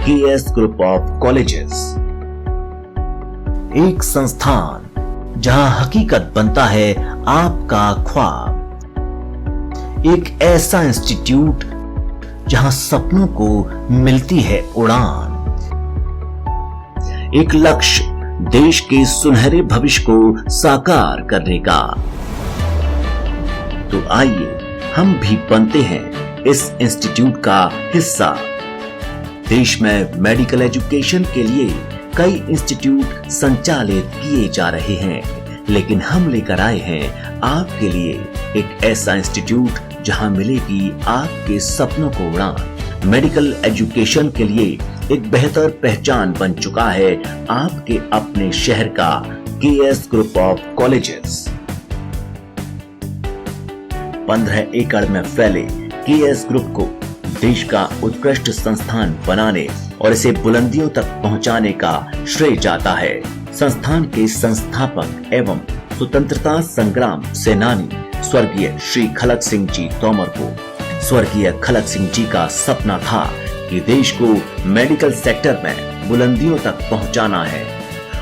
KS group of colleges, एक संस्थान जहां हकीकत बनता है आपका ख्वाब, एक ऐसा इंस्टीट्यूट जहां सपनों को मिलती है उड़ान, एक लक्ष्य देश के सुनहरे भविष्य को साकार करने का। तो आइए हम भी बनते हैं इस इंस्टीट्यूट का हिस्सा। देश में मेडिकल एजुकेशन के लिए कई इंस्टीट्यूट संचालित किए जा रहे हैं, लेकिन हम लेकर आए हैं आपके लिए एक ऐसा इंस्टीट्यूट जहां मिलेगी आपके सपनों को उड़ान। मेडिकल एजुकेशन के लिए एक बेहतर पहचान बन चुका है आपके अपने शहर का केएस ग्रुप ऑफ कॉलेजेस। 15 एकड़ में फैले केएस ग्रुप को देश का उत्कृष्ट संस्थान बनाने और इसे बुलंदियों तक पहुंचाने का श्रेय जाता है संस्थान के संस्थापक एवं स्वतंत्रता संग्राम सेनानी स्वर्गीय श्री खलक सिंह जी तोमर को। स्वर्गीय खलक सिंह जी का सपना था कि देश को मेडिकल सेक्टर में बुलंदियों तक पहुंचाना है,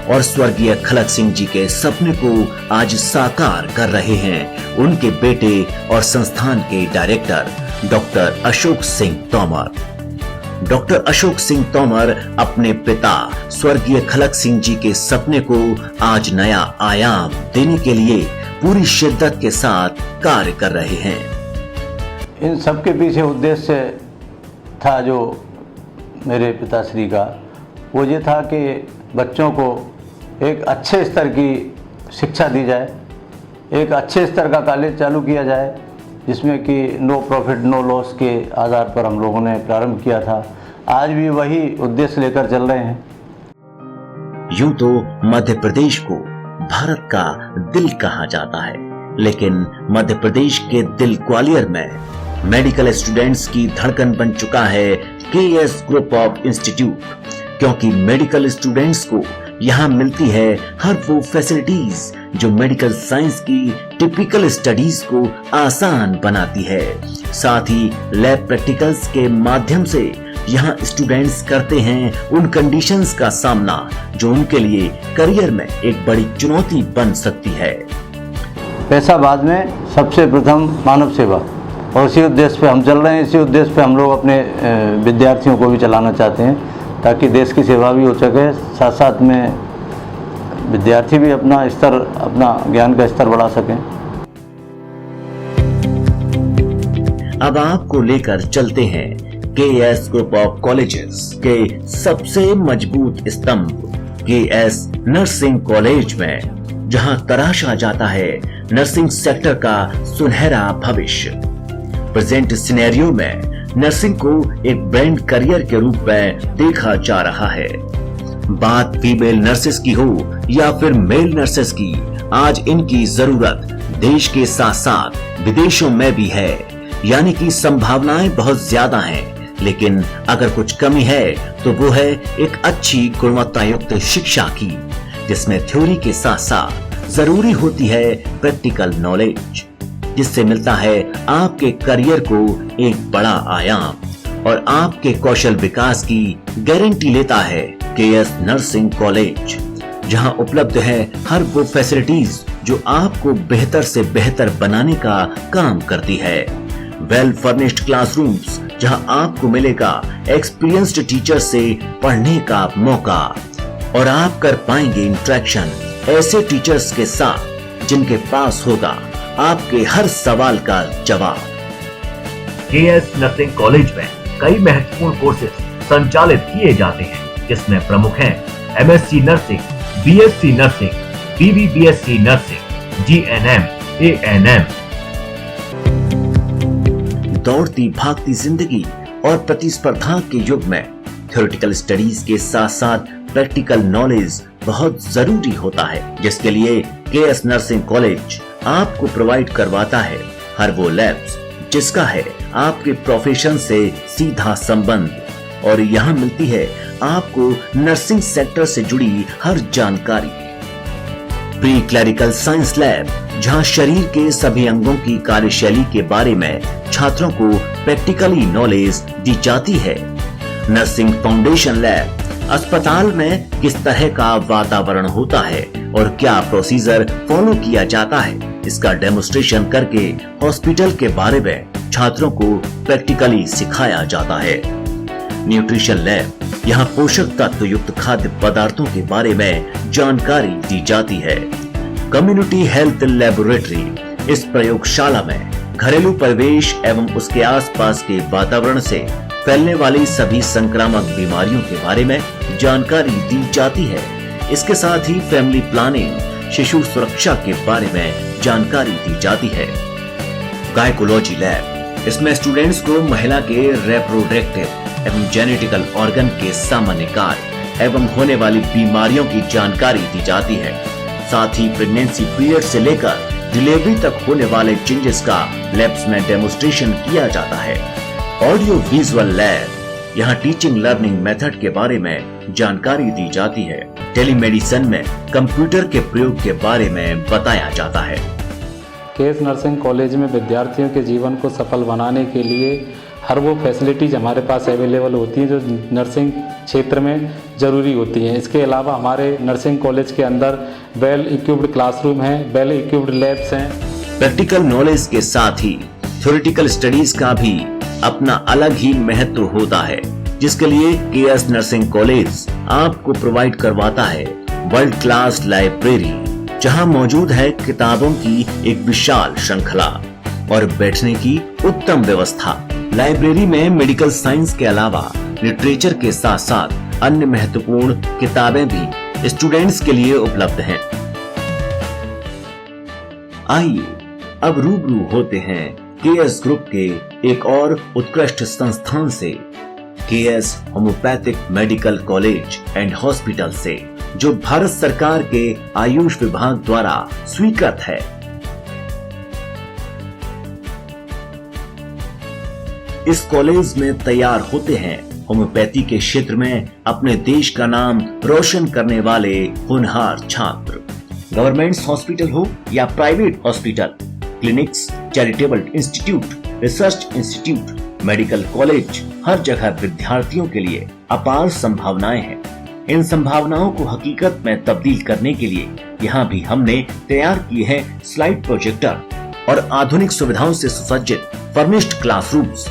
और स्वर्गीय खलक सिंह जी के सपने को आज साकार कर रहे हैं उनके बेटे और संस्थान के director doctor Ashok Singh Tomar. Doctor Ashok Singh Tomar अपने पिता स्वर्गीय खलक सिंह जी के सपने को आज नया आयाम देने के लिए पूरी शिद्दत के साथ कार्य कर रहे हैं। इन सब के पीछे उद्देश्य था जो मेरे पिताश्री का, वो ये था कि बच्चों को एक अच्छे स्तर की शिक्षा दी जाए, एक अच्छे स्तर का कॉलेज चालू किया जाए, जिसमें कि नो प्रॉफिट नो लॉस के आधार पर हम लोगों ने प्रारंभ किया था। आज भी वही उद्देश्य लेकर चल रहे हैं। यूं तो मध्य प्रदेश को भारत का दिल कहा जाता है, लेकिन मध्य प्रदेश के दिल ग्वालियर में मेडिकल स्टूडेंट्स की धड़कन बन चुका है केएस ग्रुप ऑफ इंस्टीट्यूट, क्योंकि मेडिकल स्टूडेंट्स को यहाँ मिलती है हर वो फैसिलिटीज जो मेडिकल साइंस की टिपिकल स्टडीज को आसान बनाती है। साथ ही लैब प्रैक्टिकल्स के माध्यम से यहाँ स्टूडेंट्स करते हैं उन कंडीशंस का सामना जो उनके लिए करियर में एक बड़ी चुनौती बन सकती है। पैसा बाद में, सबसे प्रथम मानव सेवा, और इसी उद्देश्य पे हम चल रहे हैं। इसी उद्देश्य पे हम लोग अपने विद्यार्थियों को भी चलाना चाहते हैं, ताकि देश की सेवा भी हो सके, साथ साथ में विद्यार्थी भी अपना ज्ञान का स्तर बढ़ा सकें। अब आपको लेकर चलते हैं केएस ग्रुप ऑफ कॉलेजेस के सबसे मजबूत स्तंभ केएस नर्सिंग कॉलेज में, जहां तराशा जाता है नर्सिंग सेक्टर का सुनहरा भविष्य। प्रेजेंट सिनेरियो में नर्सिंग को एक ब्रांड करियर के रूप में देखा जा रहा है। बात फीमेल नर्सेस की हो या फिर मेल नर्सेस की, आज इनकी जरूरत देश के साथ साथ विदेशों में भी है। यानी कि संभावनाएं बहुत ज्यादा हैं, लेकिन अगर कुछ कमी है तो वो है एक अच्छी गुणवत्ता युक्त शिक्षा की, जिसमें थ्योरी के साथ साथ जरूरी होती है प्रैक्टिकल नॉलेज, जिससे मिलता है आपके करियर को एक बड़ा आयाम और आपके कौशल विकास की गारंटी लेता है केएस नर्सिंग कॉलेज, जहां उपलब्ध है हर वो फैसिलिटीज जो आपको बेहतर से बेहतर बनाने का काम करती है। वेल फर्निश्ड क्लासरूम्स, जहां आपको मिलेगा एक्सपीरियंस्ड टीचर से पढ़ने का मौका, और आप कर पाएंगे इंटरेक्शन ऐसे टीचर्स के साथ जिनके पास होगा आपके हर सवाल का जवाब। केएस नर्सिंग कॉलेज में कई महत्वपूर्ण कोर्सेज संचालित किए जाते हैं, जिसमें प्रमुख हैं एमएससी नर्सिंग, बीएससी नर्सिंग, बीबीबीएससी नर्सिंग, जीएनएम, एएनएम। दौड़ती भागती जिंदगी और प्रतिस्पर्धा के युग में थ्योरेटिकल स्टडीज के साथ साथ प्रैक्टिकल नॉलेज बहुत जरूरी होता है, जिसके लिए केएस नर्सिंग कॉलेज आपको प्रोवाइड करवाता है हर वो लैब्स जिसका है आपके प्रोफेशन से सीधा संबंध, और यहाँ मिलती है आपको नर्सिंग सेक्टर से जुड़ी हर जानकारी। प्री क्लरिकल साइंस लैब, जहाँ शरीर के सभी अंगों की कार्यशैली के बारे में छात्रों को प्रैक्टिकली नॉलेज दी जाती है। नर्सिंग फाउंडेशन लैब अस्पताल में किस तरह का वातावरण होता है और क्या प्रोसीजर फॉलो किया जाता है, इसका डेमोन्स्ट्रेशन करके हॉस्पिटल के बारे में छात्रों को प्रैक्टिकली सिखाया जाता है। न्यूट्रिशन लैब, यहाँ पोषक तत्व युक्त खाद्य पदार्थों के बारे में जानकारी दी जाती है। कम्युनिटी हेल्थ लेबोरेटरी, इस प्रयोगशाला में घरेलू परिवेश एवं उसके आसपास के वातावरण से फैलने वाली सभी संक्रामक बीमारियों के बारे में जानकारी दी जाती है। इसके साथ ही फैमिली प्लानिंग, शिशु सुरक्षा के बारे में जानकारी दी जाती है। गायकोलॉजी लैब, इसमें स्टूडेंट्स को महिला के रेप्रोडक्टिव एवं जेनेटिकल ऑर्गन के सामान्य कार्य एवं होने वाली बीमारियों की जानकारी दी जाती है। साथ ही प्रेगनेंसी पीरियड से लेकर डिलीवरी तक होने वाले चेंजेस का लैब्स में डेमोन्स्ट्रेशन किया जाता है। ऑडियो विजुअल लैब, यहाँ टीचिंग लर्निंग मेथड के बारे में जानकारी दी जाती है। टेलीमेडिसिन में कंप्यूटर के प्रयोग के बारे में बताया जाता है। केएस नर्सिंग कॉलेज में विद्यार्थियों के जीवन को सफल बनाने के लिए हर वो फैसिलिटीज हमारे पास अवेलेबल होती हैं जो नर्सिंग क्षेत्र में ज़रूरी होती हैं। इसके अलावा हमारे नर्सिंग कॉलेज के अंदर वेल इक्विप्ड क्लासरूम हैं, वेल इक्विप्ड लैब्स हैं। प्रैक्टिकल नॉलेज के साथ ही थ्योरेटिकल स्टडीज का भी अपना अलग ही महत्व होता है, जिसके लिए केएस नर्सिंग कॉलेज आपको प्रोवाइड करवाता है वर्ल्ड क्लास लाइब्रेरी, जहां मौजूद है किताबों की एक विशाल श्रृंखला और बैठने की उत्तम व्यवस्था। लाइब्रेरी में मेडिकल साइंस के अलावा लिटरेचर के साथ साथ अन्य महत्वपूर्ण किताबें भी स्टूडेंट्स के लिए उपलब्ध हैं। आइए अब रूबरू होते हैं केएस ग्रुप के एक और उत्कृष्ट संस्थान से, KS homeopathic medical college and hospital से, जो भारत सरकार के आयुष विभाग द्वारा स्वीकृत है। इस कॉलेज में तैयार होते हैं होम्योपैथी के क्षेत्र में अपने देश का नाम रोशन करने वाले होनहार छात्र। गवर्नमेंट हॉस्पिटल हो या private hospital, clinics, charitable institute, research institute, medical college, हर जगह विद्यार्थियों के लिए अपार संभावनाएं हैं। इन संभावनाओं को हकीकत में तब्दील करने के लिए यहाँ भी हमने तैयार किए हैं स्लाइड प्रोजेक्टर और आधुनिक सुविधाओं से सुसज्जित फर्निश्ड क्लासरूम्स।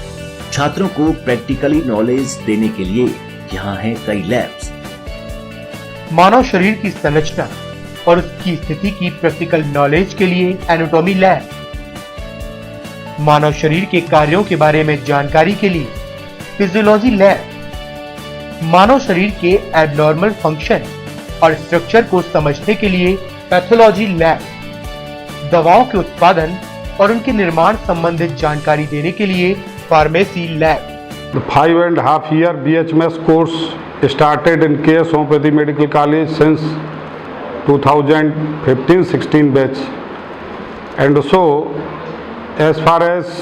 छात्रों को प्रैक्टिकली नॉलेज देने के लिए यहाँ है कई लैब्स। मानव शरीर की संरचना और उसकी स्थिति की प्रैक्टिकल नॉलेज के लिए एनाटॉमी लैब, मानव शरीर के कार्यों के बारे में जानकारी के लिए फिजियोलॉजी लैब, मानव शरीर के एबनॉर्मल फंक्शन और स्ट्रक्चर को समझने के लिए पैथोलॉजी लैब, दवाओं के उत्पादन और उनके निर्माण संबंधित जानकारी देने के लिए pharmacy lab. The 5.5 year BHMS course started in KS Homeopathy Medical College since 2015-16 batch, and so as far as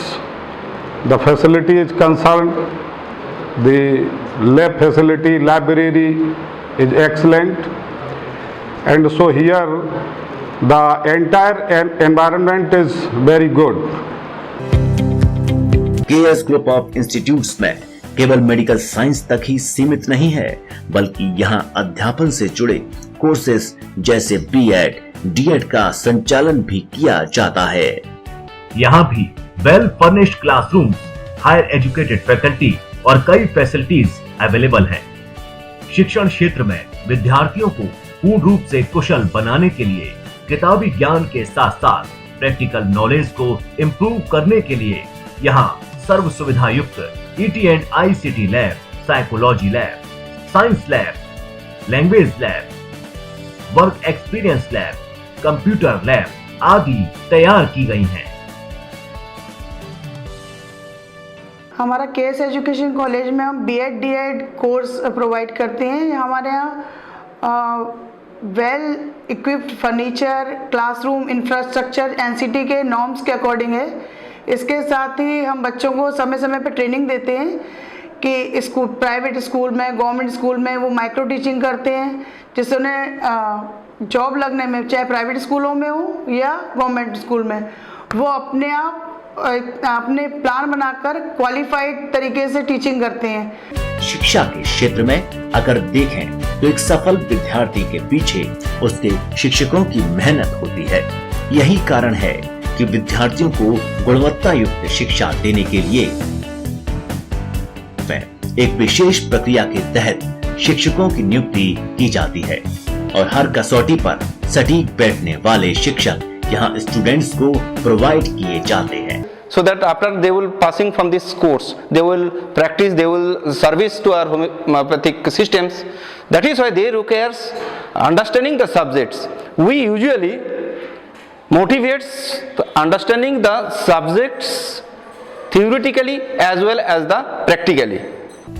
the facility is concerned, the lab facility, library is excellent, and so here the entire environment is very good. KS group of institutes में केवल medical science तक ही सीमित नहीं है, बल्कि यहाँ अध्यापन से जुड़े कोर्सेज जैसे बीएड, डीएड का संचालन भी किया जाता है। यहाँ भी well furnished classrooms, higher educated faculty और कई फैसिलिटीज अवेलेबल हैं। शिक्षण क्षेत्र में विद्यार्थियों को पूर्ण रूप से कुशल बनाने के लिए किताबी ज्ञान के साथ साथ प्रैक्टिकल नॉलेज को इम्प्रूव करने के लिए यहाँ सर्व सुविधा युक्त ET and ICT lab, psychology lab, science lab, language lab, work experience lab, computer lab आदि तैयार की गई हैं। हमारा केएस एजुकेशन कॉलेज में हम बीएड डीएड कोर्स प्रोवाइड करते हैं। हमारे यहाँ well equipped furniture, classroom infrastructure NCT के नॉर्म्स के अकॉर्डिंग है। इसके साथ ही हम बच्चों को समय समय पर ट्रेनिंग देते हैं कि स्कूल, प्राइवेट स्कूल में, गवर्नमेंट स्कूल में वो माइक्रो टीचिंग करते हैं, जिससे उन्हें जॉब लगने में, चाहे प्राइवेट स्कूलों में हो या गवर्नमेंट स्कूल में, वो अपने आप अपने प्लान बनाकर क्वालिफाइड तरीके से टीचिंग करते हैं। शिक्षा के क्षेत्र में अगर देखें तो एक सफल विद्यार्थी के पीछे उसके शिक्षकों की मेहनत होती है। यही कारण है कि विद्यार्थियों को गुणवत्ता युक्त शिक्षा देने के लिए एक विशेष प्रक्रिया के तहत शिक्षकों की नियुक्ति की जाती है और हर कसौटी पर सटीक बैठने वाले शिक्षक यहाँ स्टूडेंट्स को प्रोवाइड किए जाते हैं। So that after they will passing from this course, they will practice, they will service to our homeopathic systems. That is why they requires understanding the subjects. We usually motivates understanding the subjects theoretically as well as the practically.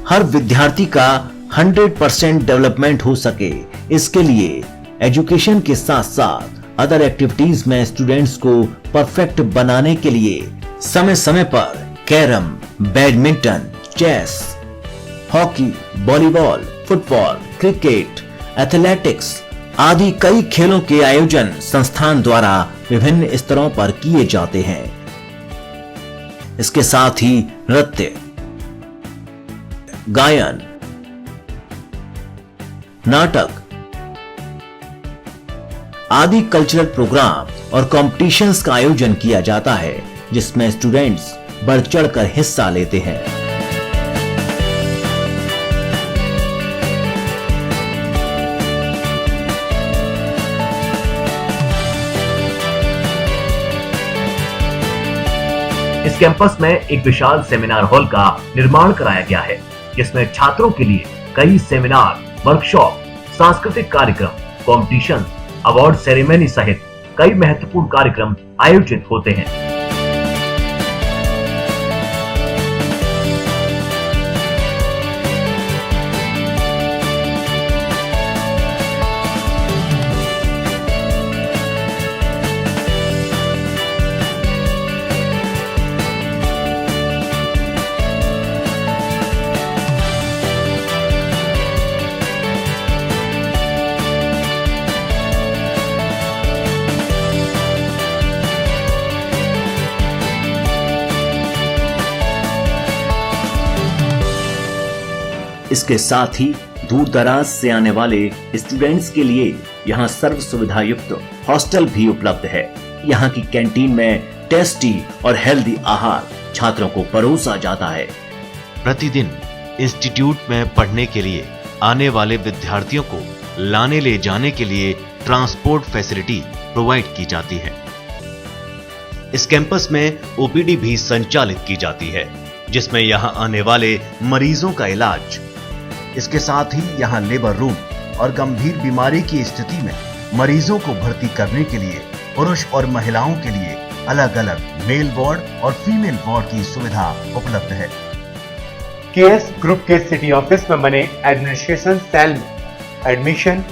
हर विद्यार्थी का 100% development हो सके, इसके लिए education के साथ साथ other activities में स्टूडेंट्स को परफेक्ट बनाने के लिए समय समय पर carrom, badminton, chess, hockey, volleyball, football, cricket, athletics आदि कई खेलों के आयोजन संस्थान द्वारा विभिन्न स्तरों पर किए जाते हैं। इसके साथ ही नृत्य, गायन, नाटक आदि कल्चरल प्रोग्राम और कॉम्पिटिशन्स का आयोजन किया जाता है, जिसमें स्टूडेंट्स बढ़ चढ़कर हिस्सा लेते हैं। इस कैंपस में एक विशाल सेमिनार हॉल का निर्माण कराया गया है, जिसमें छात्रों के लिए कई सेमिनार, वर्कशॉप, सांस्कृतिक कार्यक्रम, कॉम्पिटिशन, अवार्ड सेरेमनी सहित कई महत्वपूर्ण कार्यक्रम आयोजित होते हैं। इसके साथ ही दूर दराज से आने वाले स्टूडेंट्स के लिए यहाँ सर्व सुविधा युक्त हॉस्टल भी उपलब्ध है। यहाँ की कैंटीन में टेस्टी और हेल्दी आहार छात्रों को परोसा जाता है। प्रतिदिन इंस्टीट्यूट में पढ़ने के लिए आने वाले विद्यार्थियों को लाने ले जाने के लिए ट्रांसपोर्ट फैसिलिटी प्रोवाइड की जाती है। इस कैंपस में ओपीडी भी संचालित की जाती है, जिसमें यहाँ आने वाले मरीजों का इलाज, इसके साथ ही यहाँ लेबर रूम और गंभीर बीमारी की स्थिति में मरीजों को भर्ती करने के लिए पुरुष और महिलाओं के लिए अलग अलग मेल वार्ड और फीमेल वार्ड की सुविधा उपलब्ध है। केएस ग्रुप के सिटी ऑफिस में बने एडमिनिस्ट्रेशन सेल में एडमिशन,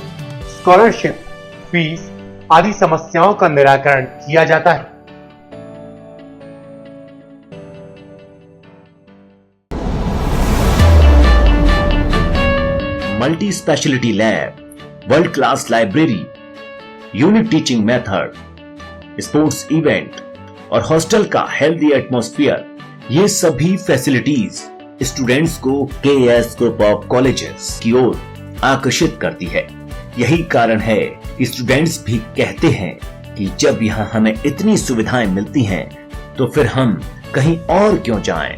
स्कॉलरशिप, फीस आदि समस्याओं का निराकरण किया जाता है। Multi speciality lab, world class library, unique teaching method, sports event और हॉस्टल का हेल्दी एटमॉस्फेयर, ये सभी फैसिलिटीज स्टूडेंट्स को केएस ग्रुप ऑफ कॉलेजेस की ओर आकर्षित करती है। यही कारण है कि स्टूडेंट्स भी कहते हैं कि जब यहाँ हमें इतनी सुविधाएं मिलती हैं तो फिर हम कहीं और क्यों जाएं?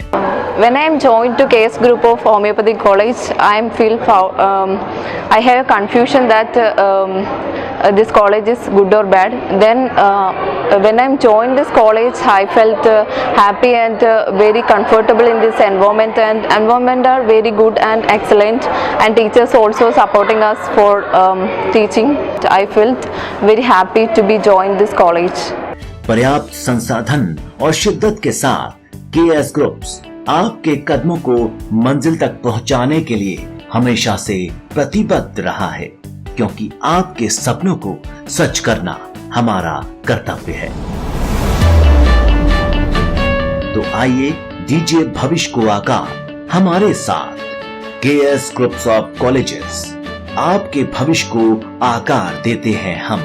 When I am joined to KS Group of Homeopathic College, I have confusion that this college is good or bad. Then when I am joined this college, I felt happy and very comfortable in this environment, and environment are very good and excellent, and teachers also supporting us for teaching. I felt very happy to be joined this college. पर्याप्त संसाधन और शिद्दत के साथ KS groups आपके कदमों को मंजिल तक पहुंचाने के लिए हमेशा से प्रतिबद्ध रहा है, क्योंकि आपके सपनों को सच करना हमारा कर्तव्य है। तो आइए दीजिए भविष्य को आकार हमारे साथ। केएस ग्रुप्स ऑफ कॉलेजेस, आपके भविष्य को आकार देते हैं हम।